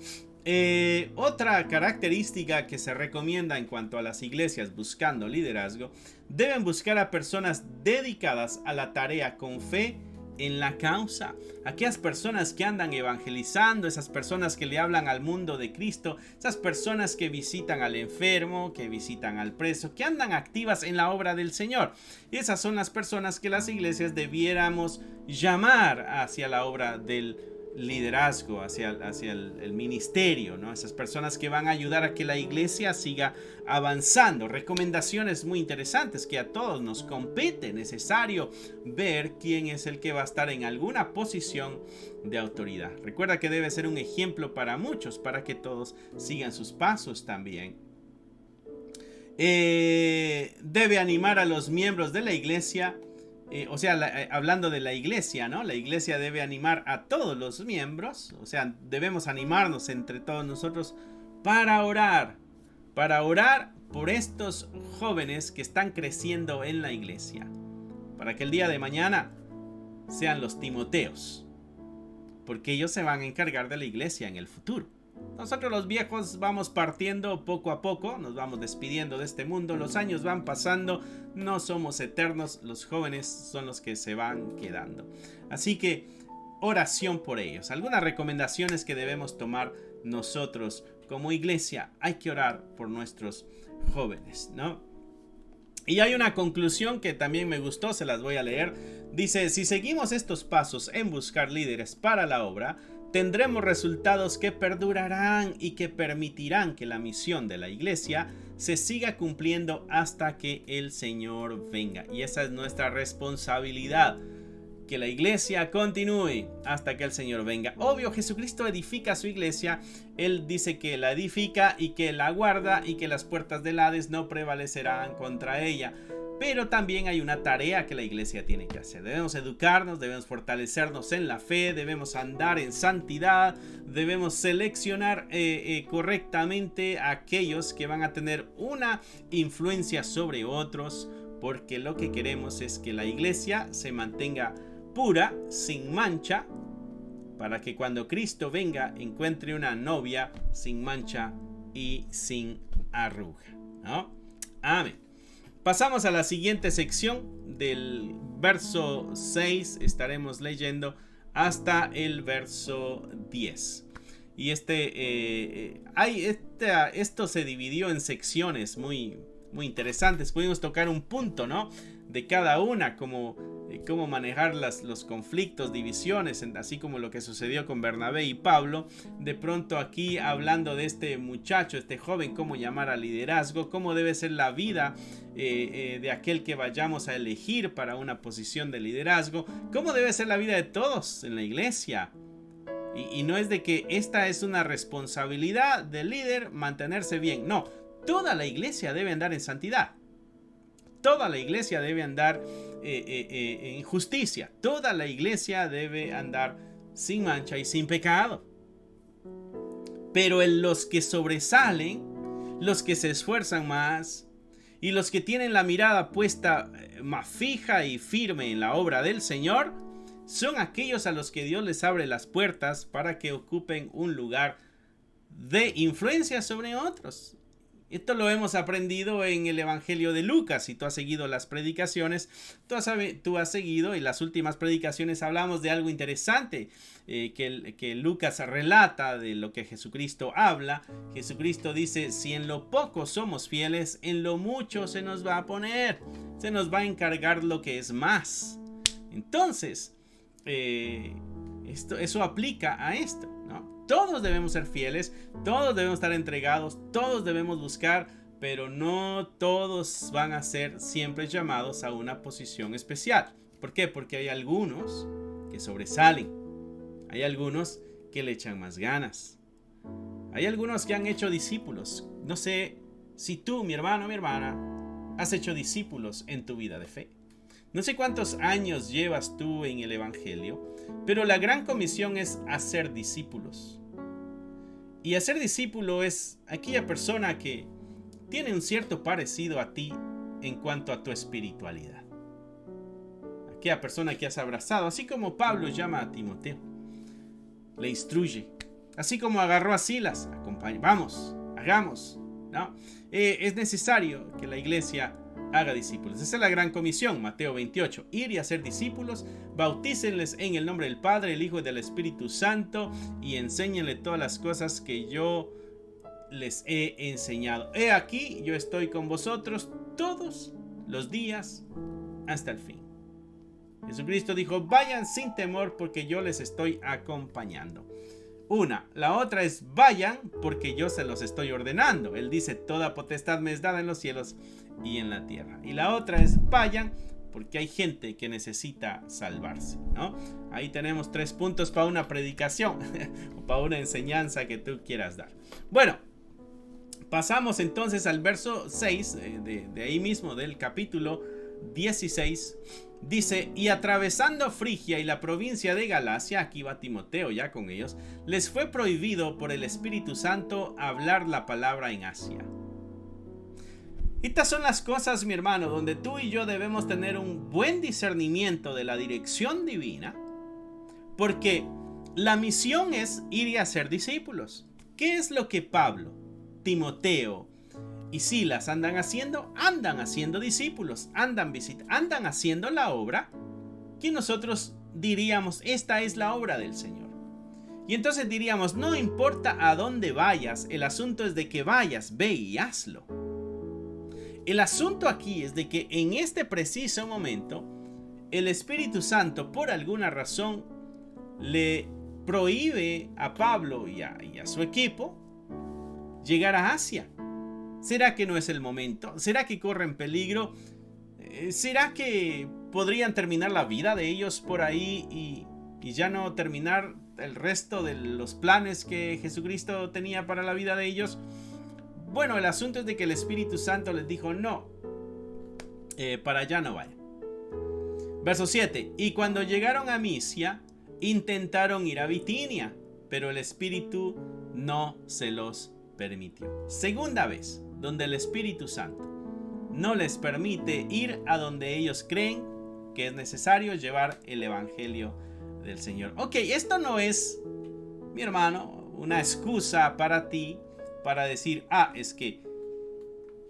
Otra característica que se recomienda en cuanto a las iglesias buscando liderazgo: deben buscar a personas dedicadas a la tarea con fe en la causa. Aquellas personas que andan evangelizando, esas personas que le hablan al mundo de Cristo, esas personas que visitan al enfermo, que visitan al preso, que andan activas en la obra del Señor. Y esas son las personas que las iglesias debiéramos llamar hacia la obra del liderazgo, hacia el ministerio, ¿no? Esas personas que van a ayudar a que la iglesia siga avanzando. Recomendaciones muy interesantes que a todos nos compete. Necesario ver quién es el que va a estar en alguna posición de autoridad. Recuerda que debe ser un ejemplo para muchos, para que todos sigan sus pasos también. Debe animar a los miembros de la iglesia. Hablando de la iglesia, ¿no? La iglesia debe animar a todos los miembros, o sea, debemos animarnos entre todos nosotros para orar por estos jóvenes que están creciendo en la iglesia, para que el día de mañana sean los Timoteos, porque ellos se van a encargar de la iglesia en el futuro. Nosotros los viejos vamos partiendo poco a poco, nos vamos despidiendo de este mundo, los años van pasando, no somos eternos, los jóvenes son los que se van quedando. Así que oración por ellos. Algunas recomendaciones que debemos tomar nosotros como iglesia: hay que orar por nuestros jóvenes, ¿no? Y hay una conclusión que también me gustó, se las voy a leer. Dice: si seguimos estos pasos en buscar líderes para la obra, tendremos resultados que perdurarán y que permitirán que la misión de la iglesia se siga cumpliendo hasta que el Señor venga. Y esa es nuestra responsabilidad, que la iglesia continúe hasta que el Señor venga. Obvio, Jesucristo edifica su iglesia. Él dice que la edifica y que la guarda y que las puertas del Hades no prevalecerán contra ella. Pero también hay una tarea que la iglesia tiene que hacer. Debemos educarnos, debemos fortalecernos en la fe, debemos andar en santidad, debemos seleccionar correctamente a aquellos que van a tener una influencia sobre otros, porque lo que queremos es que la iglesia se mantenga pura, sin mancha, para que cuando Cristo venga encuentre una novia sin mancha y sin arruga, ¿no? Amén. Pasamos a la siguiente sección. Del verso 6 estaremos leyendo hasta el verso 10. Y esto se dividió en secciones muy interesantes. Pudimos tocar un punto, ¿no?, de cada una, cómo manejar los conflictos, divisiones, así como lo que sucedió con Bernabé y Pablo. De pronto aquí hablando de este muchacho, este joven, cómo llamar al liderazgo, cómo debe ser la vida de aquel que vayamos a elegir para una posición de liderazgo, cómo debe ser la vida de todos en la iglesia. Y no es de que esta es una responsabilidad del líder mantenerse bien. No, toda la iglesia debe andar en santidad. Toda la iglesia debe andar en justicia. Toda la iglesia debe andar sin mancha y sin pecado. Pero los que sobresalen, los que se esfuerzan más y los que tienen la mirada puesta más fija y firme en la obra del Señor, son aquellos a los que Dios les abre las puertas para que ocupen un lugar de influencia sobre otros. Esto lo hemos aprendido en el Evangelio de Lucas. Si tú has seguido las predicaciones, tú has seguido, y las últimas predicaciones hablamos de algo interesante que Lucas relata de lo que Jesucristo habla. Jesucristo dice: si en lo poco somos fieles, en lo mucho se nos va a poner, se nos va a encargar lo que es más. Entonces, eso aplica a esto, ¿no? Todos debemos ser fieles, todos debemos estar entregados, todos debemos buscar, pero no todos van a ser siempre llamados a una posición especial. ¿Por qué? Porque hay algunos que sobresalen, hay algunos que le echan más ganas, hay algunos que han hecho discípulos. No sé si tú, mi hermano, mi hermana, has hecho discípulos en tu vida de fe. No sé cuántos años llevas tú en el Evangelio, pero la gran comisión es hacer discípulos. Y hacer discípulo es aquella persona que tiene un cierto parecido a ti en cuanto a tu espiritualidad. Aquella persona que has abrazado, así como Pablo llama a Timoteo, le instruye, así como agarró a Silas, acompaña, vamos, hagamos, ¿no? Es necesario que la iglesia haga discípulos. Esa es la gran comisión, Mateo 28. Ir y hacer discípulos, bautícenles en el nombre del Padre, el Hijo y del Espíritu Santo, y enséñenle todas las cosas que yo les he enseñado. He aquí, yo estoy con vosotros todos los días hasta el fin. Jesucristo dijo: vayan sin temor porque yo les estoy acompañando. La otra es: vayan porque yo se los estoy ordenando. Él dice: toda potestad me es dada en los cielos y en la tierra. Y la otra es: vayan porque hay gente que necesita salvarse, ¿no? Ahí tenemos 3 puntos para una predicación o para una enseñanza que tú quieras dar. Bueno, pasamos entonces al verso 6 de ahí mismo del capítulo 16. Dice: y atravesando Frigia y la provincia de Galacia, aquí va Timoteo ya con ellos, les fue prohibido por el Espíritu Santo hablar la palabra en Asia. Estas son las cosas, mi hermano, donde tú y yo debemos tener un buen discernimiento de la dirección divina, porque la misión es ir y hacer discípulos. ¿Qué es lo que Pablo, Timoteo y Silas andan haciendo? Andan haciendo discípulos, andan haciendo la obra que nosotros diríamos: esta es la obra del Señor. Y entonces diríamos: no importa a dónde vayas, el asunto es de que vayas, ve y hazlo. El asunto aquí es de que en este preciso momento el Espíritu Santo, por alguna razón, le prohíbe a Pablo y a su equipo llegar a Asia. ¿Será que no es el momento? ¿Será que corren peligro? ¿Será que podrían terminar la vida de ellos por ahí y ya no terminar el resto de los planes que Jesucristo tenía para la vida de ellos? Bueno, el asunto es de que el Espíritu Santo les dijo: no, para allá no vayan. Verso 7. Y cuando llegaron a Misia, intentaron ir a Bitinia, pero el Espíritu no se los permitió. Segunda vez donde el Espíritu Santo no les permite ir a donde ellos creen que es necesario llevar el Evangelio del Señor. Ok, esto no es, mi hermano, una excusa para ti para decir: es que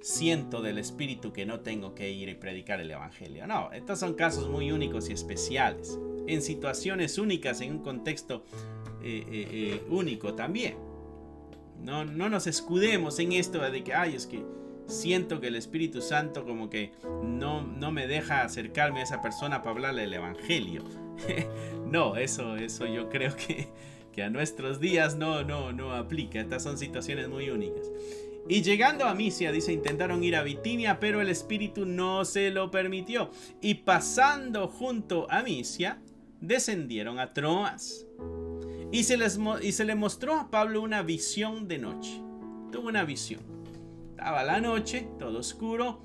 siento del Espíritu que no tengo que ir y predicar el Evangelio. No, estos son casos muy únicos y especiales, en situaciones únicas, en un contexto único también. No nos escudemos en esto de que, es que siento que el Espíritu Santo como que no me deja acercarme a esa persona para hablarle el Evangelio. No, eso yo creo que a nuestros días no aplica. Estas son situaciones muy únicas. Y llegando a Misia, dice, intentaron ir a Bitinia, pero el Espíritu no se lo permitió. Y pasando junto a Misia, descendieron a Troas. Y se le mostró a Pablo una visión de noche. Tuvo una visión. Estaba la noche, todo oscuro.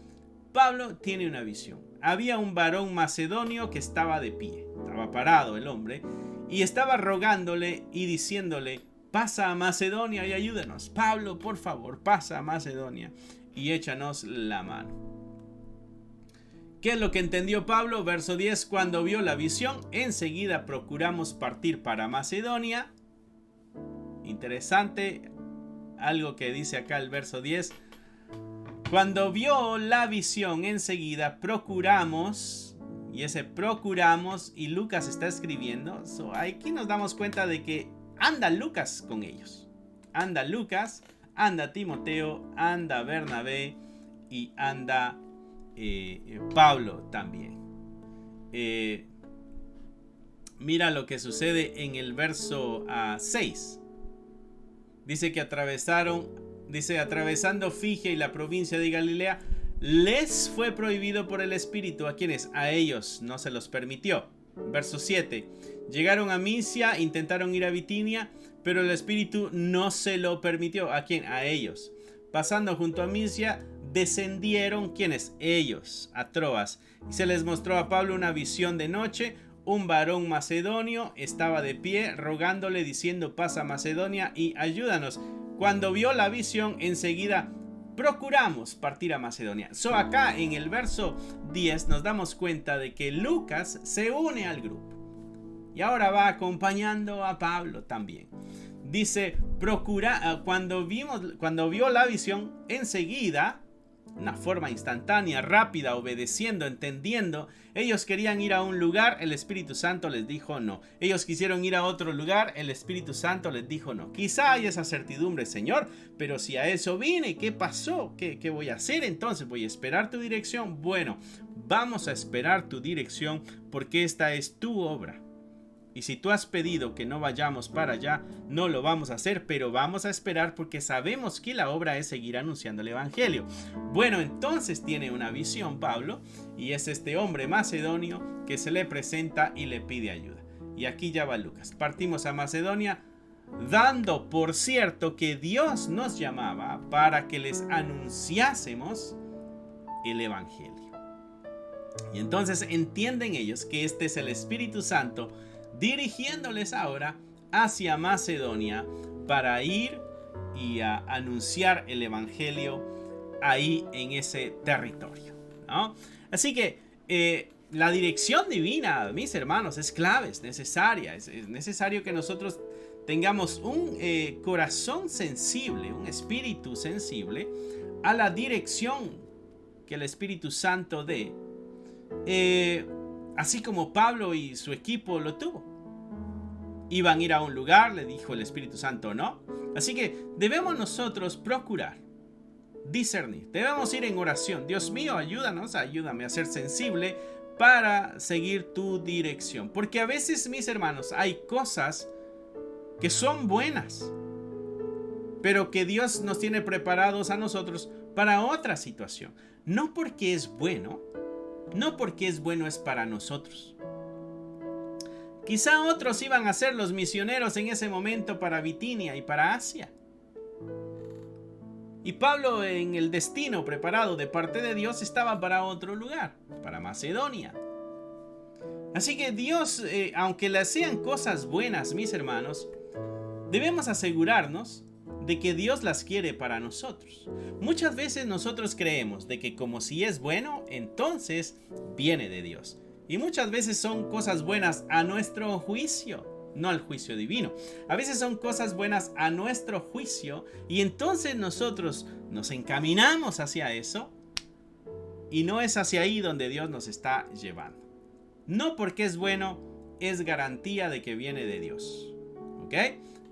Pablo tiene una visión. Había un varón macedonio que estaba de pie. Estaba parado el hombre. Y estaba rogándole y diciéndole, pasa a Macedonia y ayúdanos. Pablo, por favor, pasa a Macedonia y échanos la mano. ¿Qué es lo que entendió Pablo? Verso 10, cuando vio la visión, enseguida procuramos partir para Macedonia. Interesante, algo que dice acá el verso 10. Cuando vio la visión, enseguida procuramos, y ese procuramos, y Lucas está escribiendo, aquí nos damos cuenta de que anda Lucas con ellos. Anda Lucas, anda Timoteo, anda Bernabé y anda Pablo también. Mira lo que sucede en el verso 6. Dice que atravesando Frigia y la provincia de Galilea, les fue prohibido por el Espíritu. ¿A quiénes? A ellos no se los permitió. Verso 7. Llegaron a Misia, intentaron ir a Bitinia, pero el Espíritu no se lo permitió. ¿A quién? A ellos. Pasando junto a Misia, descendieron, ¿quiénes? Ellos, a Troas. Y se les mostró a Pablo una visión de noche. Un varón macedonio estaba de pie, rogándole, diciendo, pasa a Macedonia y ayúdanos. Cuando vio la visión, enseguida procuramos partir a Macedonia. Acá en el verso 10 nos damos cuenta de que Lucas se une al grupo. Y ahora va acompañando a Pablo también. Dice, cuando vio la visión, enseguida, una forma instantánea, rápida, obedeciendo, entendiendo, ellos querían ir a un lugar, el Espíritu Santo les dijo no. Ellos quisieron ir a otro lugar, el Espíritu Santo les dijo no. Quizá hay esa certidumbre, Señor, pero si a eso vine, ¿qué pasó? ¿Qué voy a hacer entonces? ¿Voy a esperar tu dirección? Bueno, vamos a esperar tu dirección porque esta es tu obra. Y si tú has pedido que no vayamos para allá, no lo vamos a hacer, pero vamos a esperar porque sabemos que la obra es seguir anunciando el Evangelio. Bueno, entonces tiene una visión Pablo, y es este hombre macedonio que se le presenta y le pide ayuda. Y aquí ya va Lucas. Partimos a Macedonia, dando por cierto que Dios nos llamaba para que les anunciásemos el Evangelio. Y entonces entienden ellos que este es el Espíritu Santo dirigiéndoles ahora hacia Macedonia para ir y a anunciar el Evangelio ahí en ese territorio, ¿no? Así que la dirección divina, mis hermanos, es clave, es necesaria. Es necesario que nosotros tengamos un corazón sensible, un espíritu sensible a la dirección que el Espíritu Santo dé. Así como Pablo y su equipo lo tuvo. Iban a ir a un lugar, le dijo el Espíritu Santo no. Así que debemos nosotros procurar, discernir. Debemos ir en oración. Dios mío, ayúdame a ser sensible para seguir tu dirección. Porque a veces, mis hermanos, hay cosas que son buenas, pero que Dios nos tiene preparados a nosotros para otra situación. No porque es bueno es para nosotros. Quizá otros iban a ser los misioneros en ese momento para Bitinia y para Asia. Y Pablo, en el destino preparado de parte de Dios, estaba para otro lugar, para Macedonia. Así que Dios, aunque le sean cosas buenas, mis hermanos, debemos asegurarnos de que Dios las quiere para nosotros. Muchas veces nosotros creemos de que como si es bueno, entonces viene de Dios. Y muchas veces son cosas buenas a nuestro juicio. no al juicio divino. A veces son cosas buenas a nuestro juicio y entonces nosotros nos encaminamos hacia eso y no es hacia ahí donde Dios nos está llevando. No porque es bueno es garantía de que viene de Dios. ¿Ok?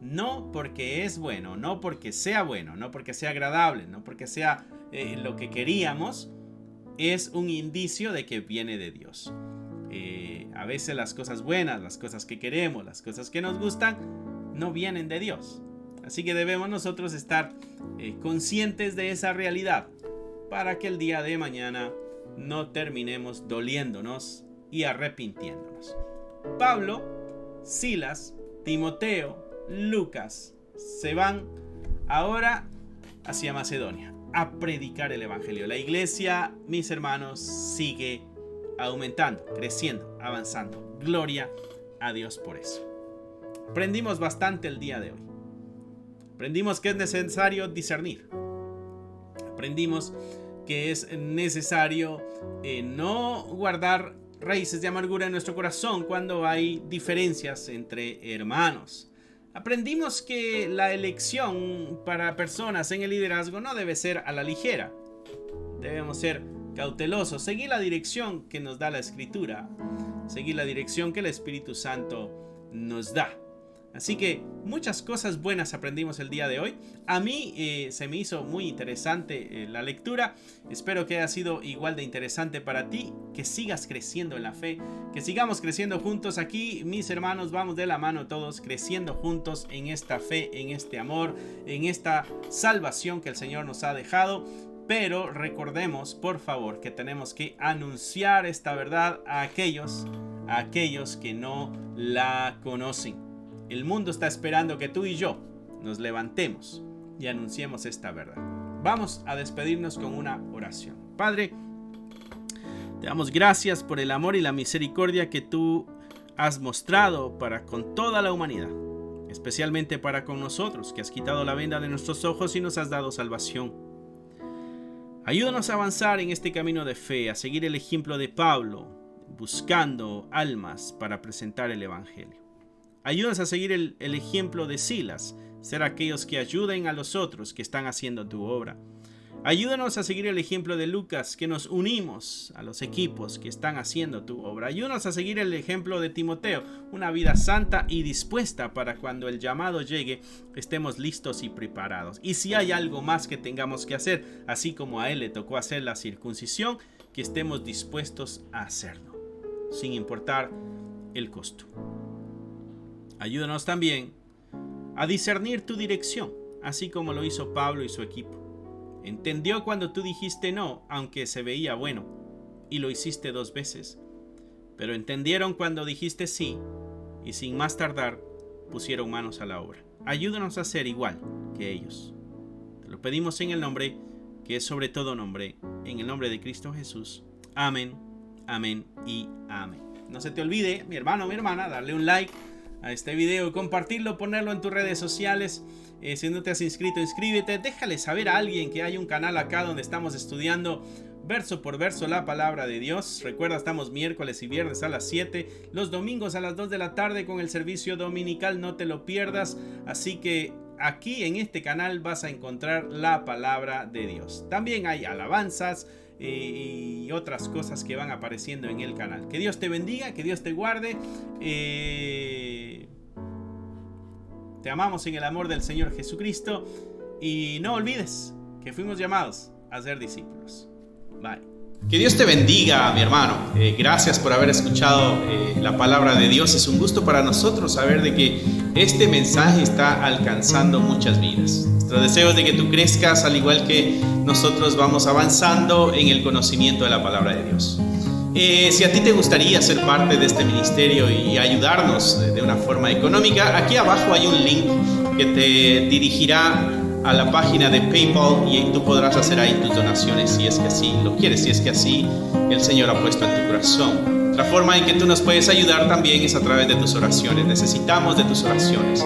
No porque es bueno, no porque sea bueno, no porque sea agradable, no porque sea lo que queríamos, es un indicio de que viene de Dios. A veces las cosas buenas, las cosas que queremos, las cosas que nos gustan, no vienen de Dios. Así que debemos nosotros estar conscientes de esa realidad para que el día de mañana no terminemos doliéndonos y arrepintiéndonos. Pablo, Silas, Timoteo, Lucas se van ahora hacia Macedonia a predicar el evangelio. La iglesia, mis hermanos, sigue aumentando, creciendo, avanzando. Gloria a Dios por eso. Aprendimos bastante el día de hoy. Aprendimos que es necesario discernir. Aprendimos que es necesario no guardar raíces de amargura en nuestro corazón cuando hay diferencias entre hermanos. Aprendimos que la elección para personas en el liderazgo no debe ser a la ligera. Debemos ser cautelosos, seguir la dirección que nos da la Escritura, seguir la dirección que el Espíritu Santo nos da. Así que muchas cosas buenas aprendimos el día de hoy. A mí se me hizo muy interesante la lectura. Espero que haya sido igual de interesante para ti, que sigas creciendo en la fe, que sigamos creciendo juntos aquí. Mis hermanos, vamos de la mano todos, creciendo juntos en esta fe, en este amor, en esta salvación que el Señor nos ha dejado. Pero recordemos, por favor, que tenemos que anunciar esta verdad a aquellos que no la conocen. El mundo está esperando que tú y yo nos levantemos y anunciemos esta verdad. Vamos a despedirnos con una oración. Padre, te damos gracias por el amor y la misericordia que tú has mostrado para con toda la humanidad, especialmente para con nosotros, que has quitado la venda de nuestros ojos y nos has dado salvación. Ayúdanos a avanzar en este camino de fe, a seguir el ejemplo de Pablo, buscando almas para presentar el evangelio. Ayúdanos a seguir el ejemplo de Silas, ser aquellos que ayuden a los otros que están haciendo tu obra. Ayúdanos a seguir el ejemplo de Lucas, que nos unimos a los equipos que están haciendo tu obra. Ayúdanos a seguir el ejemplo de Timoteo, una vida santa y dispuesta para cuando el llamado llegue, estemos listos y preparados. Y si hay algo más que tengamos que hacer, así como a él le tocó hacer la circuncisión, que estemos dispuestos a hacerlo, sin importar el costo. Ayúdanos también a discernir tu dirección, así como lo hizo Pablo y su equipo. Entendió cuando tú dijiste no, aunque se veía bueno, y lo hiciste 2 veces. Pero entendieron cuando dijiste sí, y sin más tardar, pusieron manos a la obra. Ayúdanos a ser igual que ellos. Te lo pedimos en el nombre, que es sobre todo nombre, en el nombre de Cristo Jesús. Amén, amén y amén. No se te olvide, mi hermano o mi hermana, darle un like a este video y compartirlo, ponerlo en tus redes sociales. Si no te has inscrito, inscríbete. Déjale saber a alguien que hay un canal acá donde estamos estudiando verso por verso la palabra de Dios. Recuerda, estamos miércoles y viernes a las 7, los domingos a las 2 de la tarde con el servicio dominical. No te lo pierdas. Así que aquí en este canal vas a encontrar la palabra de Dios. También hay alabanzas y otras cosas que van apareciendo en el canal. Que Dios te bendiga, que Dios te guarde. Te amamos en el amor del Señor Jesucristo y no olvides que fuimos llamados a ser discípulos. Bye. Que Dios te bendiga, mi hermano. Gracias por haber escuchado la palabra de Dios. Es un gusto para nosotros saber de que este mensaje está alcanzando muchas vidas. Nuestro deseo es de que tú crezcas al igual que nosotros vamos avanzando en el conocimiento de la palabra de Dios. Si a ti te gustaría ser parte de este ministerio y ayudarnos de una forma económica, aquí abajo hay un link que te dirigirá a la página de PayPal y tú podrás hacer ahí tus donaciones si es que así lo quieres, si es que así el Señor ha puesto en tu corazón. Otra forma en que tú nos puedes ayudar también es a través de tus oraciones. Necesitamos de tus oraciones.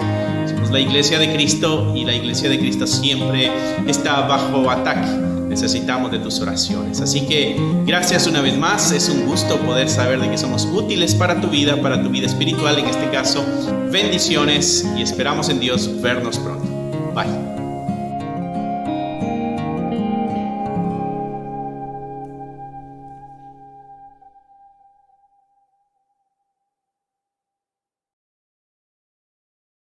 Somos la Iglesia de Cristo y la Iglesia de Cristo siempre está bajo ataque. necesitamos de tus oraciones. Así que gracias una vez más. Es un gusto poder saber de que somos útiles para tu vida espiritual en este caso. Bendiciones y esperamos en Dios vernos pronto. Bye.